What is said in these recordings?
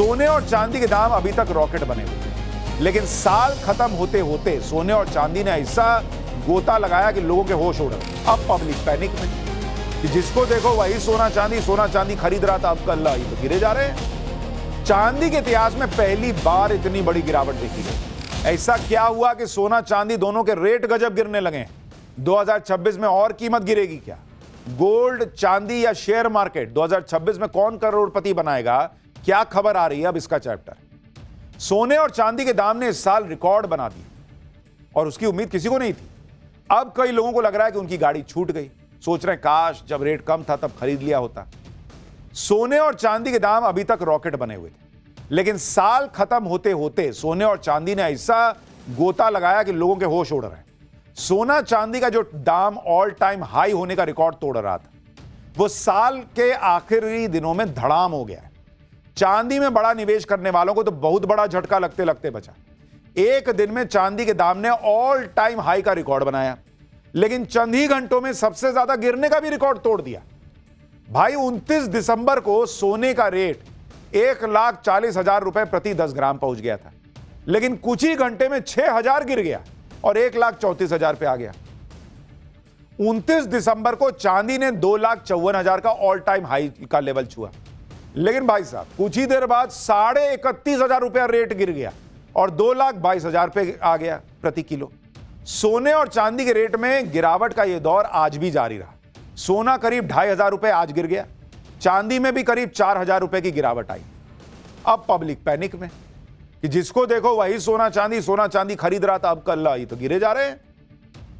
सोने और चांदी के दाम अभी तक रॉकेट बने हुए हैं, लेकिन साल खत्म होते होते सोने और चांदी ने ऐसा गोता लगाया कि लोगों के होश उड़ गए। अब पब्लिक पैनिक में कि जिसको देखो वही सोना चांदी खरीद रहा था, अब कल तो गिरे जा रहे हैं। चांदी के इतिहास में पहली बार इतनी बड़ी गिरावट देखी गई। ऐसा क्या हुआ कि सोना चांदी दोनों के रेट गजब गिरने लगे? 2026 में और कीमत गिरेगी क्या? गोल्ड, चांदी या शेयर मार्केट 2026 में कौन करोड़पति बनाएगा? क्या खबर आ रही है अब इसका चैप्टर। सोने और चांदी के दाम ने इस साल रिकॉर्ड बना दिया और उसकी उम्मीद किसी को नहीं थी। अब कई लोगों को लग रहा है कि उनकी गाड़ी छूट गई, सोच रहे हैं काश जब रेट कम था तब खरीद लिया होता। सोने और चांदी के दाम अभी तक रॉकेट बने हुए थे, लेकिन साल खत्म होते होते सोने और चांदी ने ऐसा गोता लगाया कि लोगों के होश उड़ रहे हैं। सोना चांदी का जो दाम ऑल टाइम हाई होने का रिकॉर्ड तोड़ रहा था, वो साल के आखिरी दिनों में धड़ाम हो गया है। चांदी में बड़ा निवेश करने वालों को तो बहुत बड़ा झटका लगते लगते बचा। एक दिन में चांदी के दाम ने ऑल टाइम हाई का रिकॉर्ड बनाया, लेकिन चंद ही घंटों में सबसे ज्यादा गिरने का भी रिकॉर्ड तोड़ दिया। भाई 29 दिसंबर को सोने का रेट 1,40,000 रुपए प्रति 10 ग्राम पहुंच गया था, लेकिन कुछ ही घंटे में 6,000 गिर गया और 1,34,000 पे आ गया। 29 दिसंबर को चांदी ने 2,54,000 का ऑल टाइम हाई का लेवल छुआ, लेकिन भाई साहब कुछ ही देर बाद 31,500 रुपया रेट गिर गया और 2,22,000 पे आ गया प्रति किलो। सोने और चांदी के रेट में गिरावट का यह दौर आज भी जारी रहा। सोना करीब 2,500 रुपए आज गिर गया, चांदी में भी करीब 4,000 रुपए की गिरावट आई। अब पब्लिक पैनिक में कि जिसको देखो वही सोना चांदी खरीद रहा था, अब कल तो गिरे जा रहे हैं।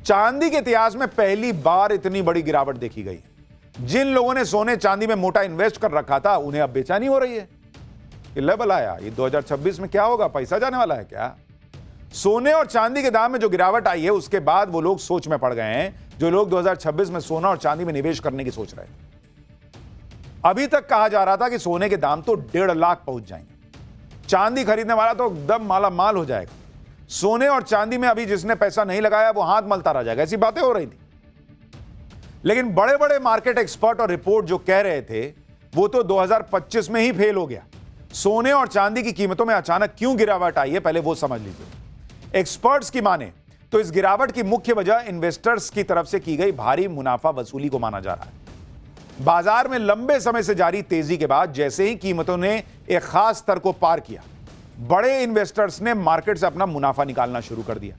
चांदी के इतिहास में पहली बार इतनी बड़ी गिरावट देखी गई। जिन लोगों ने सोने चांदी में मोटा इन्वेस्ट कर रखा था, उन्हें अब बेचैनी हो रही है कि लेवल आया, ये 2026 में क्या होगा, पैसा जाने वाला है क्या? सोने और चांदी के दाम में जो गिरावट आई है, उसके बाद वो लोग सोच में पड़ गए हैं जो लोग 2026 में सोना और चांदी में निवेश करने की सोच रहे थे। अभी तक कहा जा रहा था कि सोने के दाम तो 1.5 लाख पहुंच जाएंगे, चांदी खरीदने वाला तो एकदम माला माल हो जाएगा, सोने और चांदी में अभी जिसने पैसा नहीं लगाया वो हाथ मलता रह जाएगा, ऐसी बातें हो रही थी। लेकिन बड़े बड़े मार्केट एक्सपर्ट और रिपोर्ट जो कह रहे थे वो तो 2025 में ही फेल हो गया। सोने और चांदी की कीमतों में अचानक क्यों गिरावट आई है, पहले वो समझ लीजिए। एक्सपर्ट्स की माने तो इस गिरावट की मुख्य वजह इन्वेस्टर्स की तरफ से की गई भारी मुनाफा वसूली को माना जा रहा है। बाजार में लंबे समय से जारी तेजी के बाद जैसे ही कीमतों ने एक खास स्तर को पार किया, बड़े इन्वेस्टर्स ने मार्केट से अपना मुनाफा निकालना शुरू कर दिया।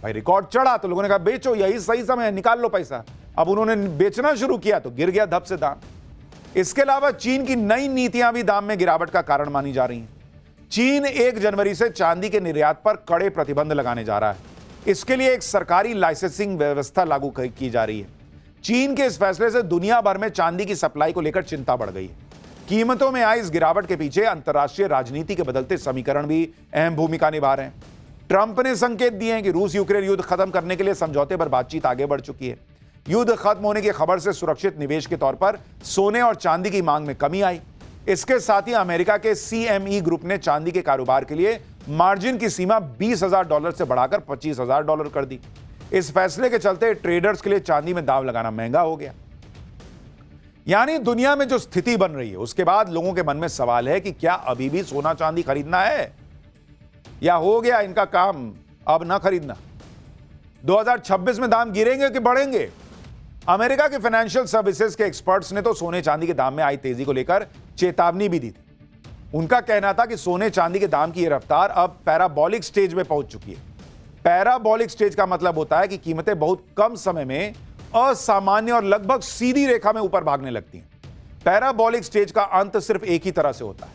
भाई रिकॉर्ड चढ़ा तो लोगों ने कहा बेचो, यही सही समय है, निकाल लो पैसा। अब उन्होंने बेचना शुरू किया तो गिर गया धप से दाम। इसके अलावा चीन की नई नीतियां भी दाम में गिरावट का कारण मानी जा रही हैं। चीन 1 जनवरी से चांदी के निर्यात पर कड़े प्रतिबंध लगाने जा रहा है। इसके लिए एक सरकारी लाइसेंसिंग व्यवस्था लागू की जा रही है। चीन के इस फैसले से दुनिया भर में चांदी की सप्लाई को लेकर चिंता बढ़ गई है। कीमतों में आई इस गिरावट के पीछे अंतर्राष्ट्रीय राजनीति के बदलते समीकरण भी अहम भूमिका निभा रहे हैं। ट्रंप ने संकेत दिए हैं कि रूस यूक्रेन युद्ध खत्म करने के लिए समझौते पर बातचीत आगे बढ़ चुकी है। युद्ध खत्म होने की खबर से सुरक्षित निवेश के तौर पर सोने और चांदी की मांग में कमी आई। इसके साथ ही अमेरिका के CME ग्रुप ने चांदी के कारोबार के लिए मार्जिन की सीमा $20,000 से बढ़ाकर $25,000 कर दी। इस फैसले के चलते ट्रेडर्स के लिए चांदी में दांव लगाना महंगा हो गया। यानी दुनिया में जो स्थिति बन रही है, उसके बाद लोगों के मन में सवाल है कि क्या अभी भी सोना चांदी खरीदना है या हो गया इनका काम अब ना खरीदना? 2026 में दाम गिरेंगे कि बढ़ेंगे? अमेरिका के फाइनेंशियल सर्विसेज के एक्सपर्ट्स ने तो सोने चांदी के दाम में आई तेजी को लेकर चेतावनी भी दी थी। उनका कहना था कि सोने चांदी के दाम की यह रफ्तार अब पैराबोलिक स्टेज में पहुंच चुकी है। पैराबोलिक स्टेज का मतलब होता है कि कीमतें बहुत कम समय में असामान्य और लगभग सीधी रेखा में ऊपर भागने लगती हैं। पैराबोलिक स्टेज का अंत सिर्फ एक ही तरह से होता है,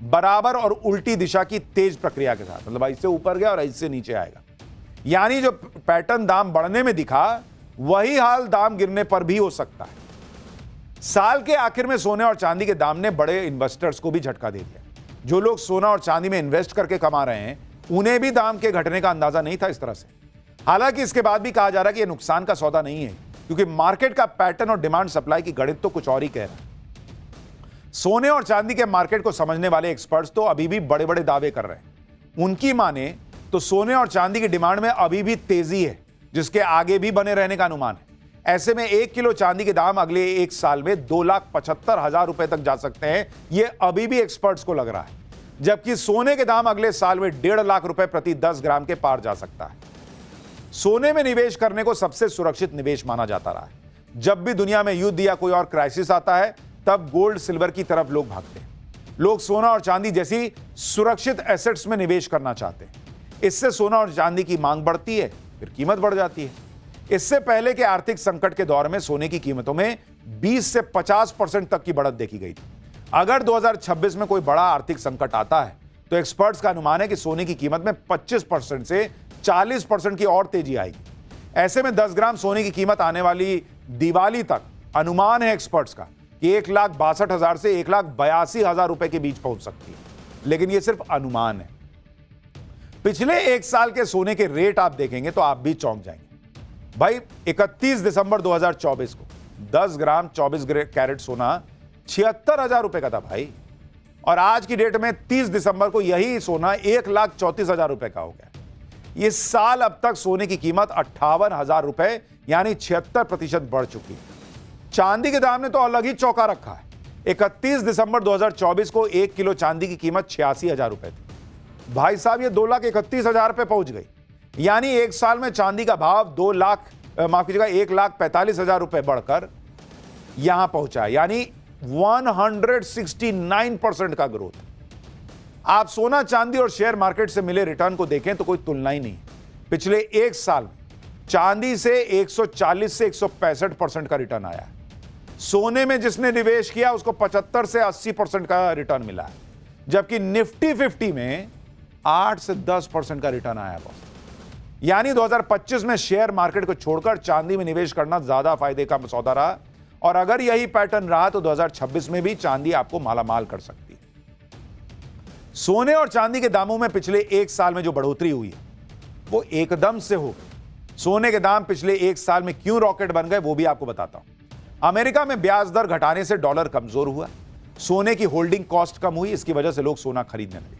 बराबर और उल्टी दिशा की तेज प्रक्रिया के साथ। मतलब ऐसे ऊपर गया और ऐसे नीचे आएगा। यानी जो पैटर्न दाम बढ़ने में दिखा, वही हाल दाम गिरने पर भी हो सकता है। साल के आखिर में सोने और चांदी के दाम ने बड़े इन्वेस्टर्स को भी झटका दे दिया। जो लोग सोना और चांदी में इन्वेस्ट करके कमा रहे हैं, उन्हें भी दाम के घटने का अंदाजा नहीं था इस तरह से। हालांकि इसके बाद भी कहा जा रहा है कि यह नुकसान का सौदा नहीं है, क्योंकि मार्केट का पैटर्न और डिमांड सप्लाई की गणित तो कुछ और ही कह रहा है। सोने और चांदी के मार्केट को समझने वाले एक्सपर्ट्स तो अभी भी बड़े बड़े दावे कर रहे हैं। उनकी माने तो सोने और चांदी की डिमांड में अभी भी तेजी है, जिसके आगे भी बने रहने का अनुमान है। ऐसे में 1 किलो चांदी के दाम अगले 1 साल में 2,75,000 रुपए तक जा सकते हैं, यह अभी भी एक्सपर्ट्स को लग रहा है। जबकि सोने के दाम अगले साल में 1.5 लाख रुपए प्रति 10 ग्राम के पार जा सकता है। सोने में निवेश करने को सबसे सुरक्षित निवेश माना जाता रहा है। जब भी दुनिया में युद्ध या कोई और क्राइसिस आता है, तब गोल्ड सिल्वर की तरफ लोग भागते हैं। लोग सोना और चांदी जैसी सुरक्षित एसेट्स में निवेश करना चाहते हैं। इससे सोना और चांदी की मांग बढ़ती है, फिर कीमत बढ़ जाती है। इससे पहले के आर्थिक संकट के दौर में सोने की कीमतों में 20 से 50% तक की बढ़त देखी गई थी। अगर 2026 में कोई बड़ा आर्थिक संकट आता है, तो एक्सपर्ट्स का अनुमान है कि सोने की कीमत में 25% से 40% की और तेजी आएगी। ऐसे में 10 ग्राम सोने की कीमत आने वाली दिवाली तक अनुमान है एक्सपर्ट्स का कि 1,62,000 से 1,82,000 रुपए के बीच पहुंच सकती है। लेकिन यह सिर्फ अनुमान है। पिछले एक साल के सोने के रेट आप देखेंगे तो आप भी चौंक जाएंगे। भाई 31 दिसंबर 2024 को 10 ग्राम 24 कैरेट सोना 76,000 रुपए का था भाई, और आज की डेट में 30 दिसंबर को यही सोना 1,34,000 रुपए का हो गया। इस साल अब तक सोने की कीमत 58,000 रुपए यानी 76% बढ़ चुकी है। चांदी के दाम ने तो अलग ही चौंका रखा है। 31 दिसंबर 2024 को 1 किलो चांदी की कीमत 86,000 रुपए थी। भाई साहब ये 2,31,000 पे पहुंच गई, यानी एक साल में चांदी का भाव 1,45,000 रुपए बढ़कर यहां पहुंचा, यानी 169% का ग्रोथ। आप सोना चांदी और शेयर मार्केट से मिले रिटर्न को देखें तो कोई तुलना ही नहीं। पिछले एक साल में चांदी से 140 से 165% का रिटर्न आया है। सोने में जिसने निवेश किया उसको 75 से 80% का रिटर्न मिला है, जबकि निफ्टी 50 में 8 से 10% का रिटर्न आया बॉस। यानी 2025 में शेयर मार्केट को छोड़कर चांदी में निवेश करना ज्यादा फायदे का सौदा रहा, और अगर यही पैटर्न रहा तो 2026 में भी चांदी आपको मालामाल कर सकती है। सोने और चांदी के दामों में पिछले एक साल में जो बढ़ोतरी हुई है वो एकदम से हो गई। सोने के दाम पिछले एक साल में क्यों रॉकेट बन गए वो भी आपको बताता हूं। अमेरिका में ब्याज दर घटाने से डॉलर कमजोर हुआ, सोने की होल्डिंग कॉस्ट कम हुई, इसकी वजह से लोग सोना खरीदने लगे।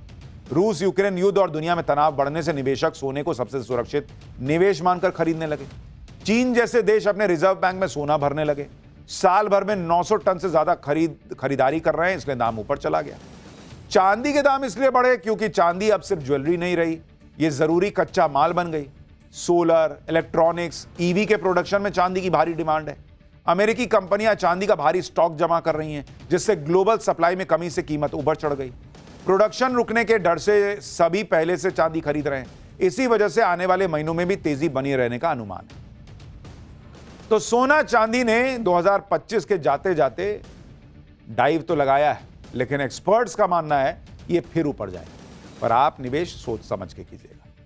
रूस यूक्रेन युद्ध और दुनिया में तनाव बढ़ने से निवेशक सोने को सबसे सुरक्षित निवेश मानकर खरीदने लगे। चीन जैसे देश अपने रिजर्व बैंक में सोना भरने लगे। साल भर में 900 टन से ज्यादा खरीदारी कर रहे हैं, इसलिए दाम ऊपर चला गया। चांदी के दाम इसलिए बढ़े क्योंकि चांदी अब सिर्फ ज्वेलरी नहीं रही, यह जरूरी कच्चा माल बन गई। सोलर, इलेक्ट्रॉनिक्स, ईवी के प्रोडक्शन में चांदी की भारी डिमांड है। अमेरिकी कंपनियां चांदी का भारी स्टॉक जमा कर रही हैं, जिससे ग्लोबल सप्लाई में कमी से कीमत ऊपर चढ़ गई। प्रोडक्शन रुकने के डर से सभी पहले से चांदी खरीद रहे हैं। इसी वजह से आने वाले महीनों में भी तेजी बनी रहने का अनुमान है। तो सोना चांदी ने 2025 के जाते जाते डाइव तो लगाया है, लेकिन एक्सपर्ट्स का मानना है ये फिर ऊपर जाएंगे। पर आप निवेश सोच समझ के कीजिएगा।